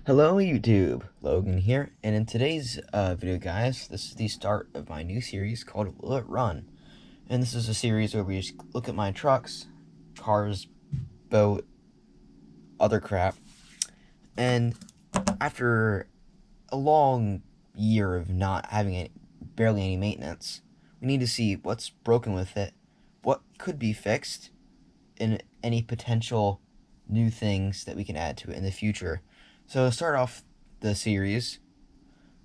Hello YouTube, Logan here, and in today's video guys, this is the start of my new series called Will It Run? And this is a series where we just look at my trucks, cars, boat, other crap, and after a long year of not having barely any maintenance, we need to see what's broken with it, what could be fixed, and any potential new things that we can add to it in the future. So to start off the series,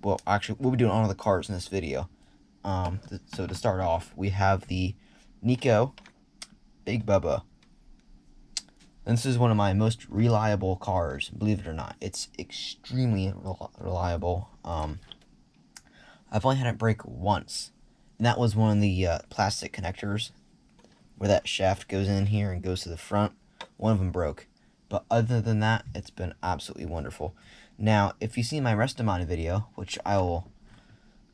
well, actually, we'll be doing all of the cars in this video. So to start off, we have the Nico Big Bubba. And this is one of my most reliable cars, believe it or not. It's extremely reliable. I've only had it break once, and that was one of the plastic connectors where that shaft goes in here and goes to the front. One of them broke. But other than that, it's been absolutely wonderful. Now, if you see my rest of my video, which I will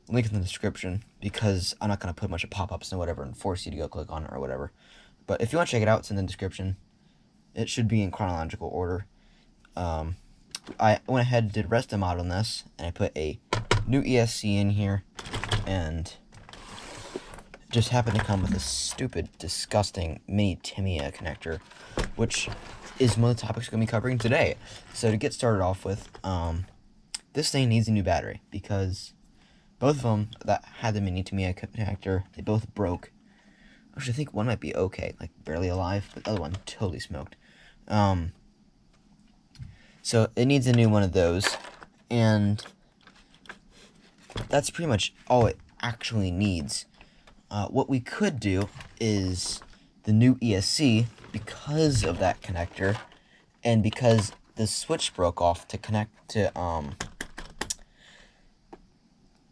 link in the description, because I'm not going to put a bunch of pop-ups and whatever and force you to go click on it or whatever. But if you want to check it out, it's in the description. It should be in chronological order. I went ahead and did rest of mod on this, and I put a new ESC in here, and it just happened to come with a stupid, disgusting mini tibia connector, which is one of the topics we're going to be covering today. So to get started off with, this thing needs a new battery, because both of them that had the mini tibia connector, they both broke. Actually, I think one might be okay, like barely alive, but the other one totally smoked. So it needs a new one of those, and that's pretty much all it actually needs. What we could do is the new ESC, because of that connector, and because the switch broke off to connect to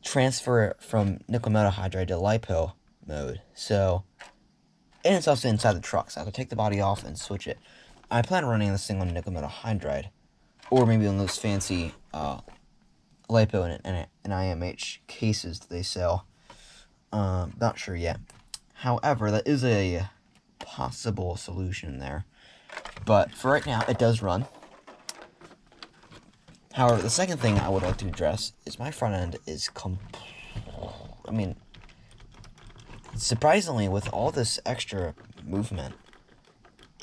transfer it from nickel metal hydride to LiPo mode. So, and it's also inside the truck, so I have to take the body off and switch it. I plan on running this thing on nickel metal hydride, or maybe on those fancy LiPo and IMH cases that they sell. Not sure yet. However, that is a possible solution there, but for right now it does run. However, the second thing I would like to address is my front end is surprisingly, with all this extra movement,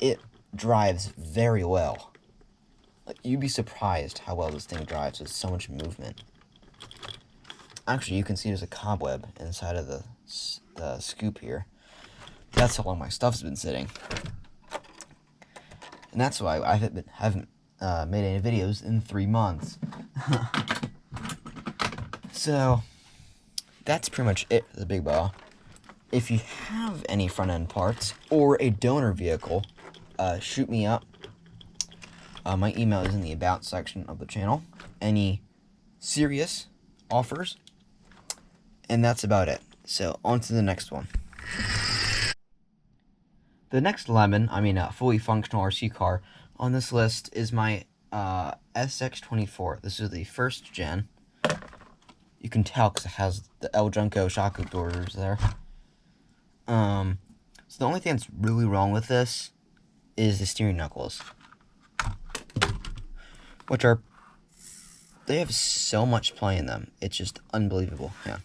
it drives very well. Like, you'd be surprised how well this thing drives with so much movement. Actually, you can see there's a cobweb inside of the scoop here. That's how long my stuff's been sitting. And that's why I haven't made any videos in 3 months. So, that's pretty much it for the Big Bubba. If you have any front-end parts or a donor vehicle, shoot me up. My email is in the About section of the channel. Any serious offers? And that's about it. So, on to the next one. The next fully functional RC car on this list is my SX24. This is the first gen. You can tell because it has the El Junco shock absorbers there. So the only thing that's really wrong with this is the steering knuckles, which they have so much play in them. It's just unbelievable. Yeah.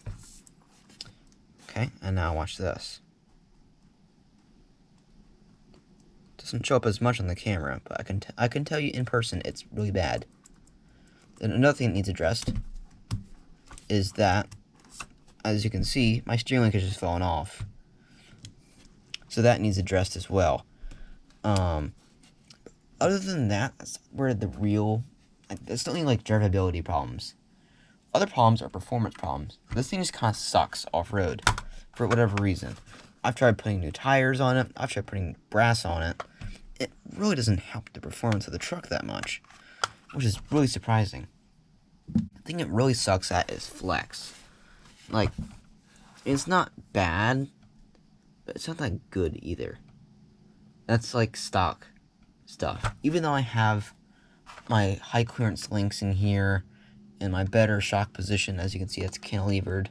Okay, and now watch this. Doesn't show up as much on the camera, but I can tell you in person it's really bad. And another thing that needs addressed is that, as you can see, my steering link has just fallen off. So that needs addressed as well. Other than that, that's where the real, that's the only drivability problems. Other problems are performance problems. This thing just kind of sucks off-road for whatever reason. I've tried putting new tires on it. I've tried putting brass on it. It really doesn't help the performance of the truck that much, which is really surprising. The thing it really sucks at is flex. It's not bad, but it's not that good either. That's stock stuff. Even though I have my high clearance links in here and my better shock position, as you can see, it's cantilevered,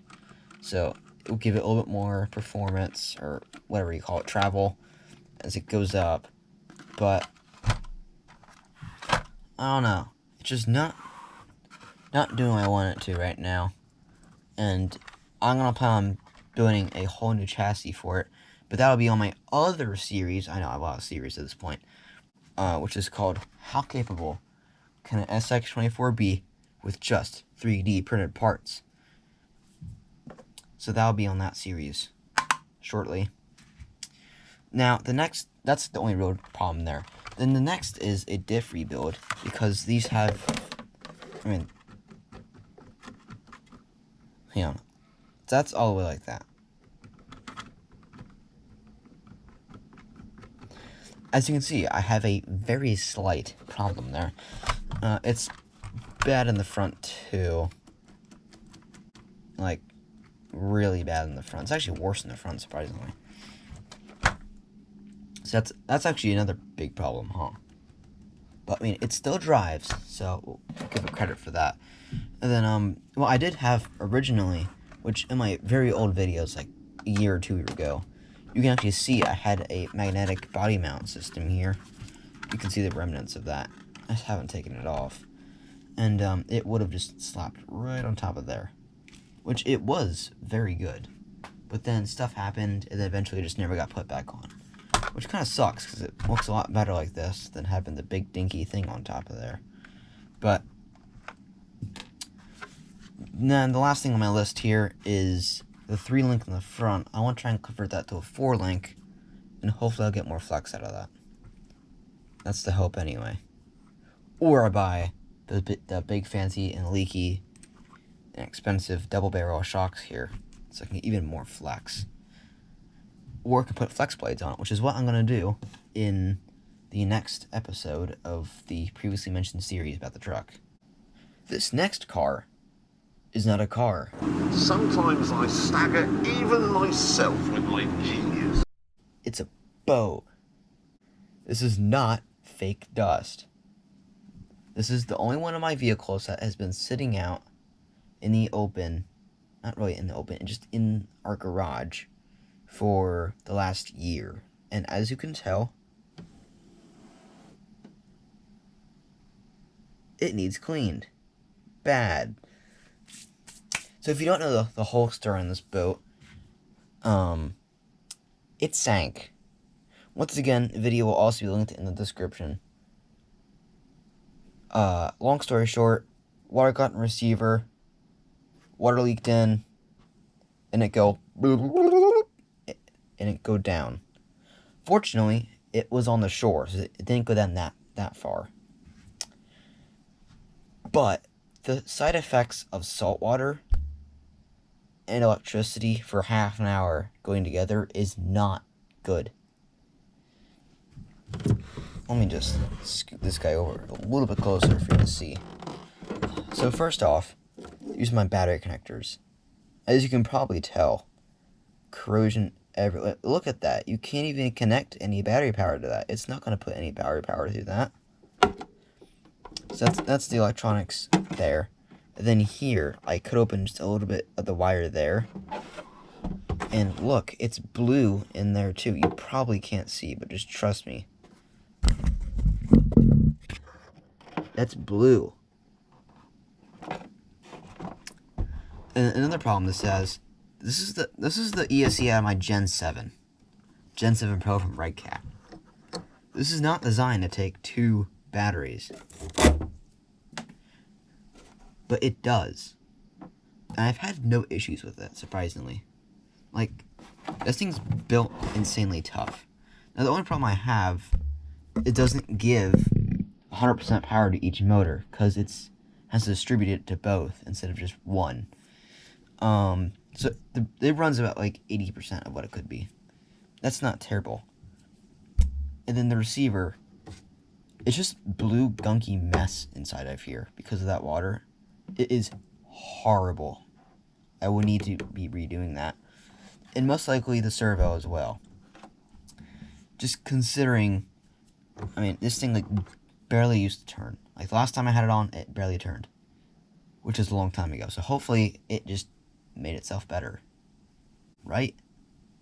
so it will give it a little bit more performance, or whatever you call it, travel, as it goes up. But I don't know, it's just not not doing what I want it to right now. And I'm going to plan on building a whole new chassis for it. But that'll be on my other series. I know I have a lot of series at this point. Which is called How Capable Can an SX24 with just 3D printed parts? So that'll be on that series shortly. Now, that's the only real problem there. Then the next is a diff rebuild, because these have, hang on, that's all the way like that. As you can see, I have a very slight problem there. It's bad in the front too. Like, really bad in the front. It's actually worse in the front, surprisingly. So that's actually another big problem, huh? But I mean, it still drives, so we'll give it credit for that. And then, well, I did have originally, which in my very old videos, like a year or 2 ago, you can actually see I had a magnetic body mount system here. You can see the remnants of that. I just haven't taken it off. And it would have just slapped right on top of there, which it was very good. But then stuff happened, and then eventually just never got put back on, which kind of sucks, because it looks a lot better like this than having the big dinky thing on top of there. But then the last thing on my list here is the 3-link in the front. I want to try and convert that to a 4-link, and hopefully I'll get more flex out of that. That's the hope anyway. Or I buy the big fancy and leaky and expensive double barrel shocks here, so I can get even more flex. Or I can put flex blades on it, which is what I'm going to do in the next episode of the previously mentioned series about the truck. This next car is not a car. Sometimes I stagger even myself with my genius. It's a boat. This is not fake dust. This is the only one of my vehicles that has been sitting out in the open, not really in the open, just in our garage for the last year. And as you can tell, it needs cleaned. Bad. So if you don't know the whole story on this boat, it sank. Once again, the video will also be linked in the description. Long story short, water got in the receiver, water leaked in, and it go down. Fortunately, it was on the shore, so it didn't go down that far. But the side effects of salt water and electricity for half an hour going together is not good. Let me just scoot this guy over a little bit closer for you to see. So first off, use my battery connectors. As you can probably tell, corrosion everywhere. Look at that. You can't even connect any battery power to that. It's not going to put any battery power to that. So that's the electronics there. And then here, I cut open just a little bit of the wire there. And look, it's blue in there too. You probably can't see, but just trust me. That's blue. And another problem this has, this is the ESC out of my Gen 7 Pro from RedCat. This is not designed to take 2 batteries, but it does. And I've had no issues with it, surprisingly. Like, this thing's built insanely tough. Now, the only problem I have, it doesn't give 100% power to each motor, because it has to distribute it to both instead of just one. So it runs about like 80% of what it could be. That's not terrible. And then the receiver, it's just blue gunky mess inside of here because of that water. It is horrible. I would need to be redoing that. And most likely the servo as well. Just considering, I mean, this thing like barely used to turn. Like the last time I had it on, it barely turned, which is a long time ago. So hopefully it just made itself better. Right?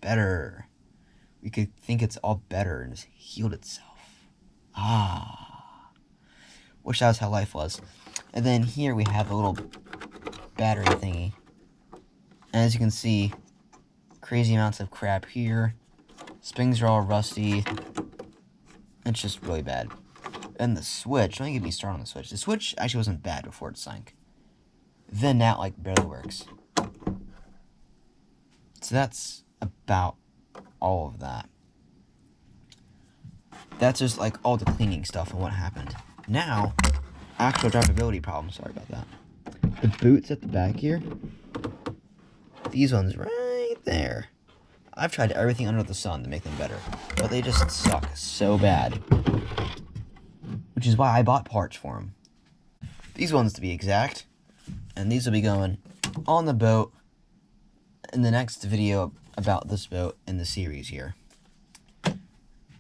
Better. We could think it's all better and just healed itself. Ah. Wish that was how life was. And then here we have a little battery thingy. And as you can see, crazy amounts of crap here. Springs are all rusty. It's just really bad. And the switch, don't get me started on the switch. The switch actually wasn't bad before it sank. Then that like barely works. So that's about all of that. That's just like all the cleaning stuff and what happened. Now, actual drivability problem. Sorry about that. The boots at the back here. These ones right there. I've tried everything under the sun to make them better, but they just suck so bad. Which is why I bought parts for them. These ones to be exact. And these will be going on the boat in the next video about this boat in the series here.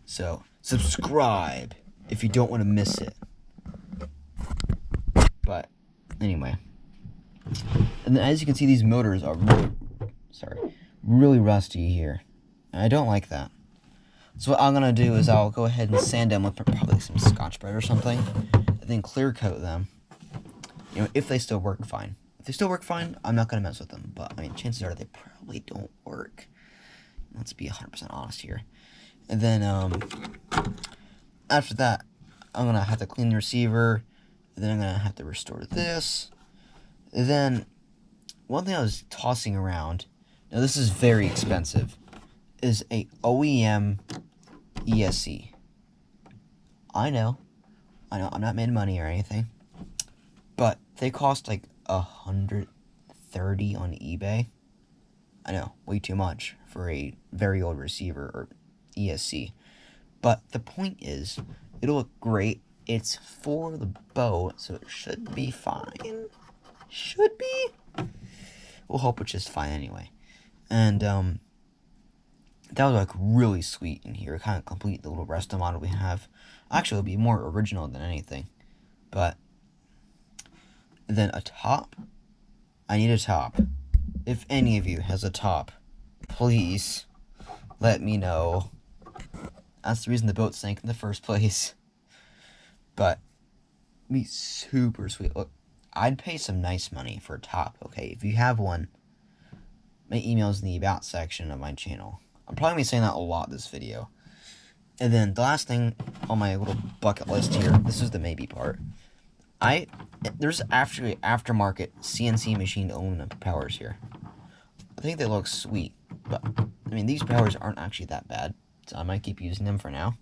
So, subscribe if you don't want to miss it. But, anyway. And then as you can see, these motors are really rusty here. And I don't like that. So what I'm going to do is I'll go ahead and sand them with probably some Scotch-Brite or something. And then clear coat them. You know, if they still work fine. If they still work fine, I'm not going to mess with them. But, I mean, chances are they probably don't work. Let's be 100% honest here. And then, after that, I'm going to have to clean the receiver. And then I'm going to have to restore this. And then, one thing I was tossing around, now this is very expensive, is a OEM ESC. I know, I'm not making money or anything, but they cost like $130 on eBay. I know, way too much for a very old receiver or ESC. But the point is, it'll look great. It's for the boat, so it should be fine. Should be. We'll hope it's just fine anyway. And that was like really sweet in here. Kind of complete the little resto model we have. Actually, it'll be more original than anything. But then a top. I need a top. If any of you has a top, please let me know. That's the reason the boat sank in the first place. But it'd be super sweet. Look, I'd pay some nice money for a top, okay? If you have one, my email's in the about section of my channel. I'm probably going to be saying that a lot this video. And then the last thing on my little bucket list here, this is the maybe part. There's actually aftermarket CNC machined aluminum propellers here. I think they look sweet, but I mean, these propellers aren't actually that bad, so I might keep using them for now.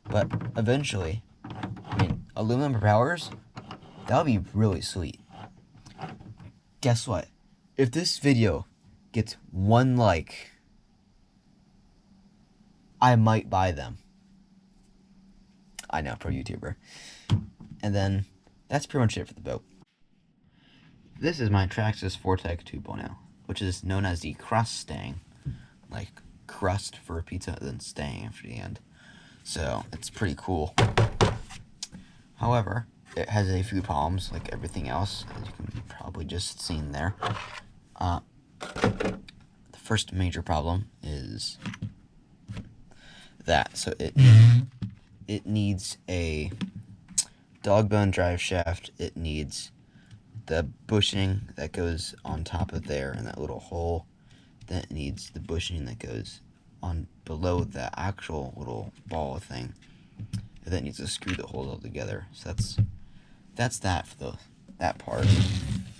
But eventually, I mean, aluminum propellers, that'll be really sweet. Guess what? If this video gets 1 like, I might buy them. I know, pro YouTuber. And then, that's pretty much it for the boat. This is my Traxxas Vortec 2.0, which is known as the crust stang. Like, crust for a pizza, then stang after the end. So, it's pretty cool. However, it has a few problems, like everything else, as you can probably just seen there. The first major problem is that. So it needs a dog bone drive shaft. It needs the bushing that goes on top of there in that little hole. Then it needs the bushing that goes on below the actual little ball thing. And then it needs to screw the holes all together. So that's that for that part.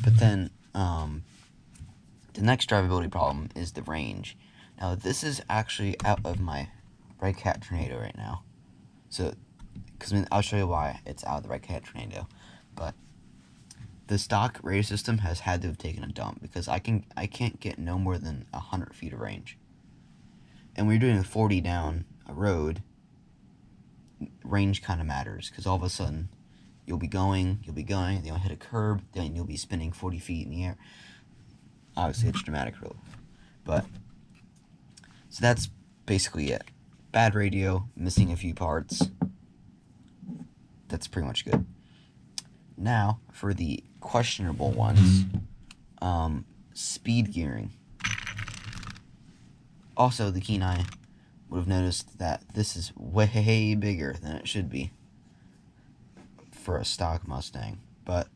But then the next drivability problem is the range. Now this is actually out of my Red Cat Tornado right now. So, because I mean, I'll show you why it's out of the Red Cat Tornado. But the stock radio system has had to have taken a dump because I can't get no more than 100 feet of range. And when you're doing a 40 down a road, range kind of matters because all of a sudden you'll be going, then you'll hit a curb, then you'll be spinning 40 feet in the air. Obviously, it's dramatic relief. But, so that's basically it. Bad radio, missing a few parts. That's pretty much good. Now, for the questionable ones, speed gearing. Also, the keen eye would have noticed that this is way bigger than it should be for a stock Mustang. But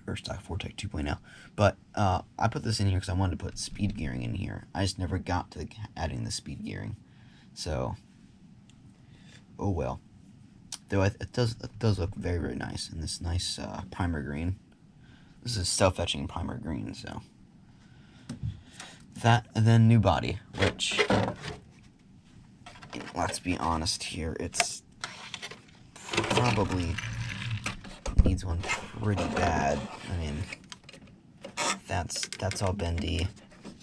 or stock Vortec 2.0. But I put this in here because I wanted to put speed gearing in here. I just never got to adding the speed gearing. So, oh well. Though it does look very, very nice in this nice primer green. This is self-etching primer green, so. That, and then new body, which, let's be honest here, it's probably needs one pretty bad. I mean, that's all bendy.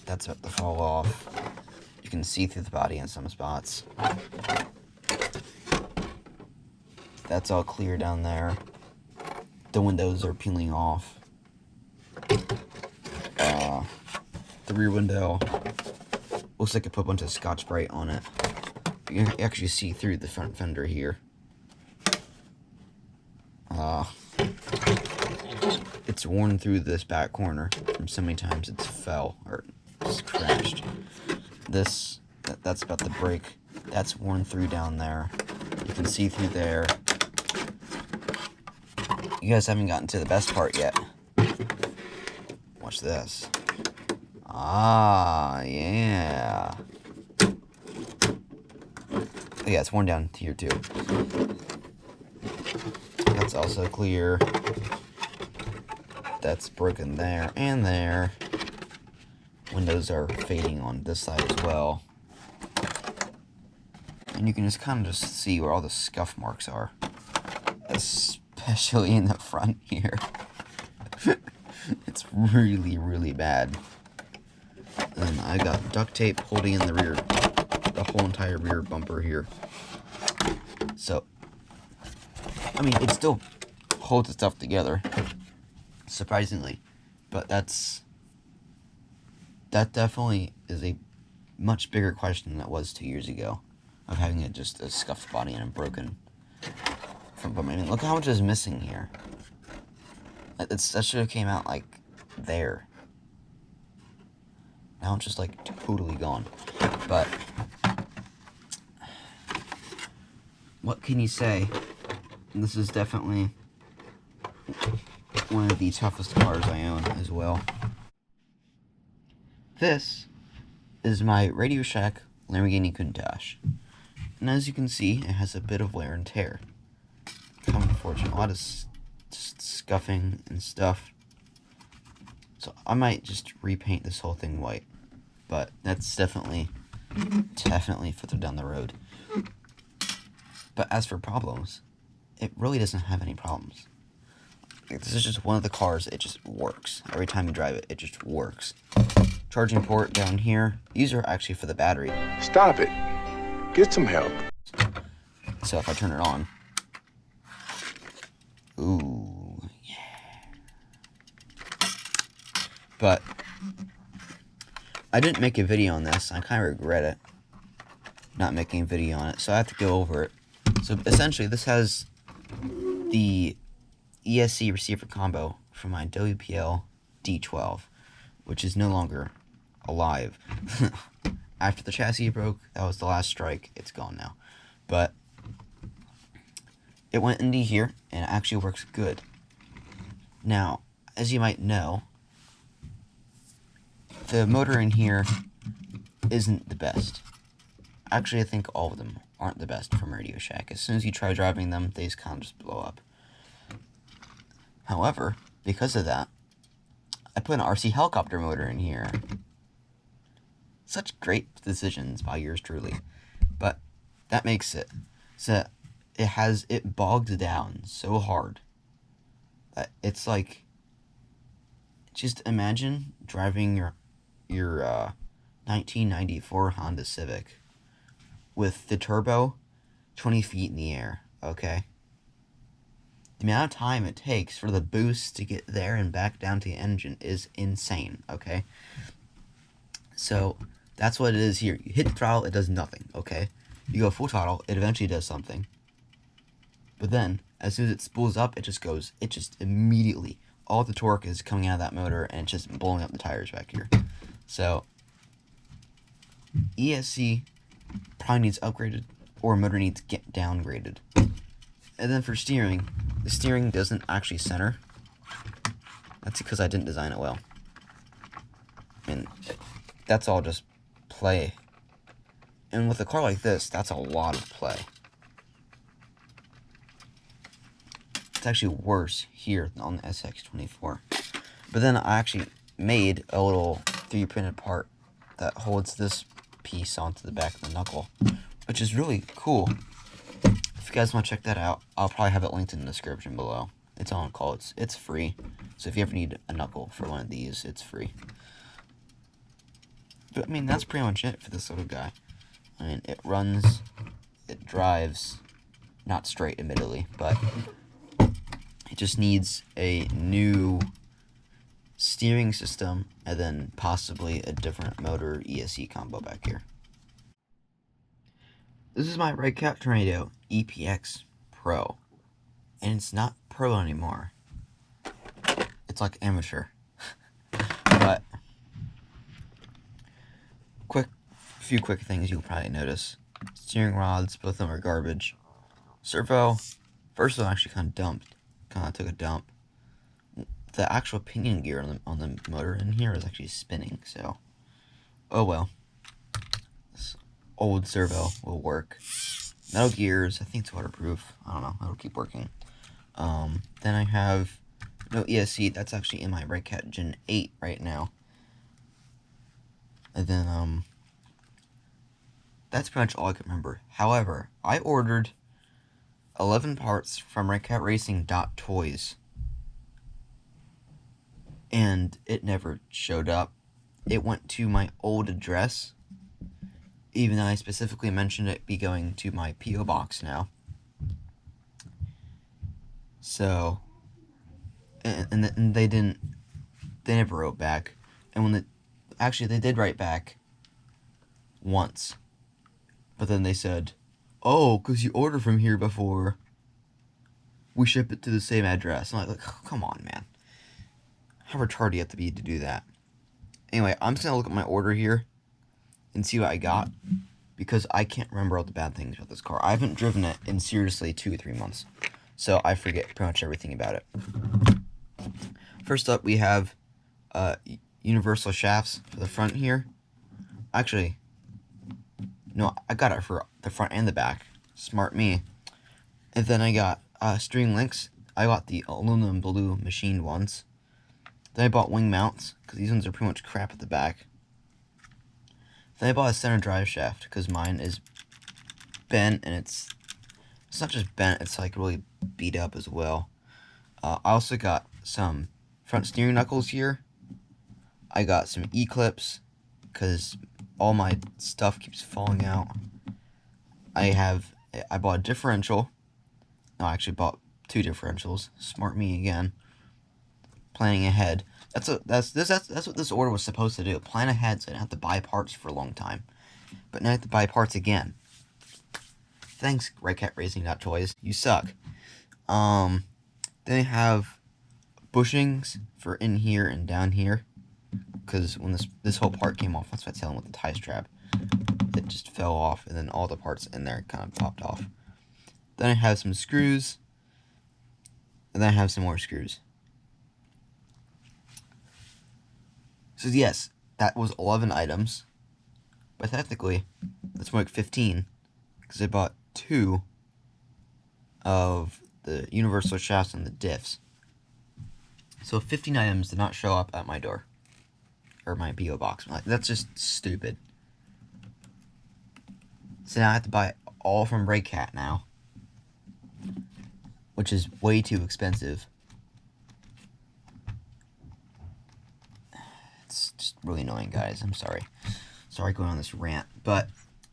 That's about to fall off. You can see through the body in some spots. That's all clear down there. The windows are peeling off. The rear window looks like I put a bunch of Scotch-Brite on it. You can actually see through the front fender here. It's worn through this back corner from so many times it's fell or it's crashed. That's about to break. That's worn through down there. You can see through there. You guys haven't gotten to the best part yet. Watch this. Ah, yeah. Oh, yeah, it's worn down here too. That's also clear. That's broken there and there. Windows are fading on this side as well. And you can just kind of just see where all the scuff marks are. Especially in the front here. It's really, really bad. And I got duct tape holding in the rear, the whole entire rear bumper here. So, I mean, it still holds the stuff together, surprisingly. But that definitely is a much bigger question than it was 2 years ago, of having it just a scuffed body and a broken front bumper. I mean, look how much is missing here. That should have came out like there. Now it's just like totally gone. But what can you say? This is definitely one of the toughest cars I own as well. This is my Radio Shack Lamborghini Countach. And as you can see, it has a bit of wear and tear. Unfortunately, a lot of scuffing and stuff. So I might just repaint this whole thing white. But that's definitely further down the road. But as for problems, it really doesn't have any problems. Like, this is just one of the cars, it just works. Every time you drive it, it just works. Charging port down here. These are actually for the battery. Stop it. Get some help. So if I turn it on. Ooh, yeah. But I didn't make a video on this. I kind of regret it. Not making a video on it. So I have to go over it. So essentially, this has the ESC receiver combo from my WPL D12, which is no longer alive. After the chassis broke, that was the last strike. It's gone now. But it went into here, and it actually works good. Now, as you might know, the motor in here isn't the best. Actually, I think all of them aren't the best from Radio Shack. As soon as you try driving them, they just kind of just blow up. However, because of that, I put an RC helicopter motor in here. Such great decisions by yours truly. But that makes it so it bogs down so hard that it's like, just imagine driving your 1994 Honda Civic with the turbo 20 feet in the air, okay? The amount of time it takes for the boost to get there and back down to the engine is insane, okay? So, that's what it is here. You hit the throttle, it does nothing, okay? You go full throttle, it eventually does something. But then, as soon as it spools up, it just immediately, all the torque is coming out of that motor, and it's just blowing up the tires back here. So, ESC probably needs upgraded, or motor needs get downgraded. And then for steering, the steering doesn't actually center. That's because I didn't design it well. And that's all just play. And with a car like this, that's a lot of play. It's actually worse here on the SX24. But then I actually made a little 3D printed part that holds this piece onto the back of the knuckle, which is really cool. If you guys want to check that out, I'll probably have it linked in the description below. It's on call. It's free. So if you ever need a knuckle for one of these, it's free. But I mean, that's pretty much it for this little guy. I mean, it runs, it drives, not straight admittedly, but it just needs a new steering system and then possibly a different motor ESC combo back here. This is my Red Cat Tornado EPX Pro, and it's not Pro anymore. It's like amateur. But few quick things you'll probably notice. Steering rods, both of them are garbage. Servo, first one actually kind of took a dump. The actual pinion gear on the motor in here is actually spinning, so oh well. This old servo will work. Metal gears, I think it's waterproof. I don't know, it'll keep working. Then I have no ESC, that's actually in my Red Cat Gen 8 right now. And then that's pretty much all I can remember. However, I ordered 11 parts from RedCatRacing.toys, and it never showed up. It went to my old address, even though I specifically mentioned it be going to my P.O. box now. So, and they never wrote back. And when actually they did write back once. But then they said, oh, because you ordered from here before, we ship it to the same address. I'm like, oh, come on, man. How retarded do you have to be to do that? Anyway, I'm just going to look at my order here and see what I got, because I can't remember all the bad things about this car. I haven't driven it in seriously 2 or 3 months, so I forget pretty much everything about it. First up, we have universal shafts for the front here. Actually, no, I got it for the front and the back. Smart me. And then I got string links. I got the aluminum blue machined ones. Then I bought wing mounts, because these ones are pretty much crap at the back. Then I bought a center drive shaft, because mine is bent, and it's not just bent, it's like really beat up as well. I also got some front steering knuckles here. I got some E-clips, because all my stuff keeps falling out. I bought a differential. No, I actually bought 2 differentials. Smart me again. Planning ahead. That's what this order was supposed to do. Plan ahead so I didn't have to buy parts for a long time. But now I have to buy parts again. Thanks, RedCatRacing.toys. You suck. Then I have bushings for in here and down here. Because when this whole part came off, that's what I was telling with the tie strap. It just fell off, and then all the parts in there kind of popped off. Then I have some screws, and then I have some more screws. So yes, that was 11 items, but technically, that's more like 15, because I bought 2 of the universal shafts and the diffs. So 15 items did not show up at my door. Or my P.O. box. Like, that's just stupid. So now I have to buy it all from Red Cat now, which is way too expensive. It's just really annoying, guys. I'm sorry. Sorry going on this rant, but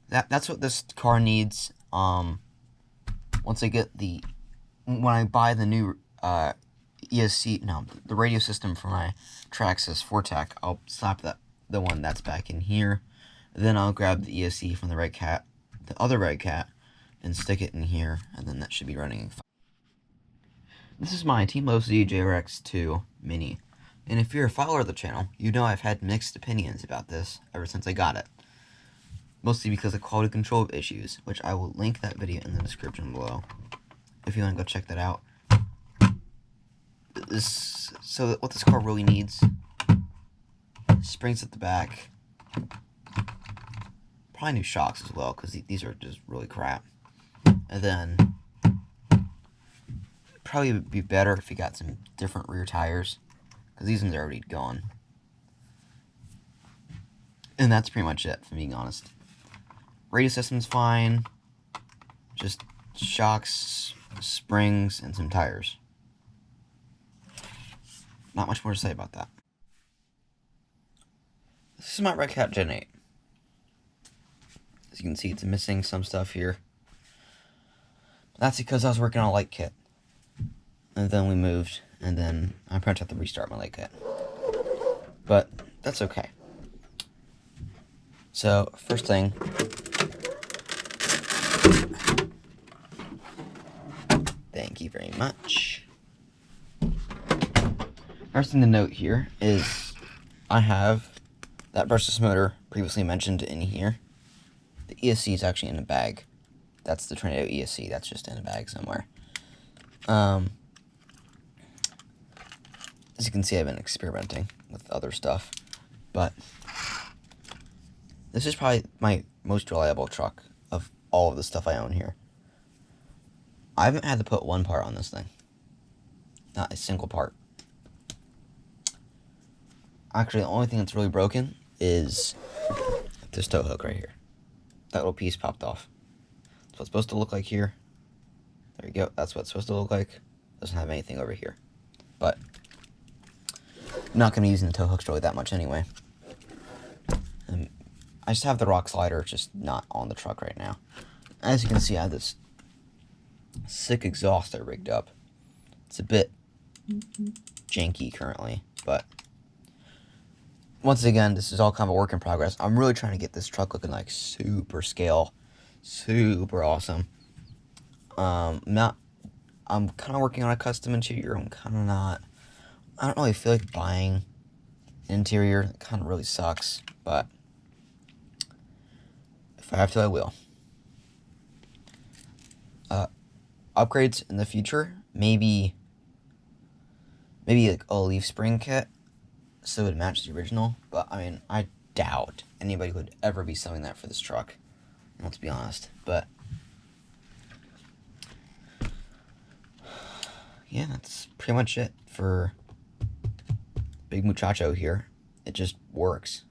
that's what this car needs. Once I get when I buy the new ESC, no, the radio system for my Traxxas 4-tac, I'll slap the one that's back in here. Then I'll grab the ESC from the Red Cat, the other Red Cat, and stick it in here, and then that should be running. This is my Team OC JRX2 Mini, and if you're a follower of the channel, you know I've had mixed opinions about this ever since I got it. Mostly because of quality control issues, which I will link that video in the description below, if you want to go check that out. So what this car really needs: springs at the back, probably new shocks as well, because these are just really crap. And then probably would be better if you got some different rear tires, because these ones are already gone. And that's pretty much it, if I'm being honest. Radio system's fine. Just shocks, springs, and some tires. Not much more to say about that. This is my Red Cat Gen 8. As you can see, it's missing some stuff here. That's because I was working on a light kit. And then we moved, and then I pretty much have to restart my light kit. But that's okay. So, first thing, thank you very much. First thing to note here is I have that brushless motor previously mentioned in here. The ESC is actually in a bag. That's the Tornado ESC. That's just in a bag somewhere. As you can see, I've been experimenting with other stuff, but this is probably my most reliable truck of all of the stuff I own here. I haven't had to put one part on this thing. Not a single part. Actually, the only thing that's really broken is this tow hook right here. That little piece popped off. That's what it's supposed to look like here. There you go. That's what it's supposed to look like. Doesn't have anything over here. But I'm not going to be using the tow hooks really that much anyway. I just have the rock slider, just not on the truck right now. As you can see, I have this sick exhaust I rigged up. It's a bit janky currently, but once again, this is all kind of a work in progress. I'm really trying to get this truck looking like super scale, super awesome. I'm kind of working on a custom interior. I'm kind of not. I don't really feel like buying an interior. It kind of really sucks, but if I have to, I will. Upgrades in the future, maybe like a leaf spring kit, so it would match the original. But I mean, I doubt anybody would ever be selling that for this truck. Let's be honest. But yeah, that's pretty much it for Big Muchacho here. It just works.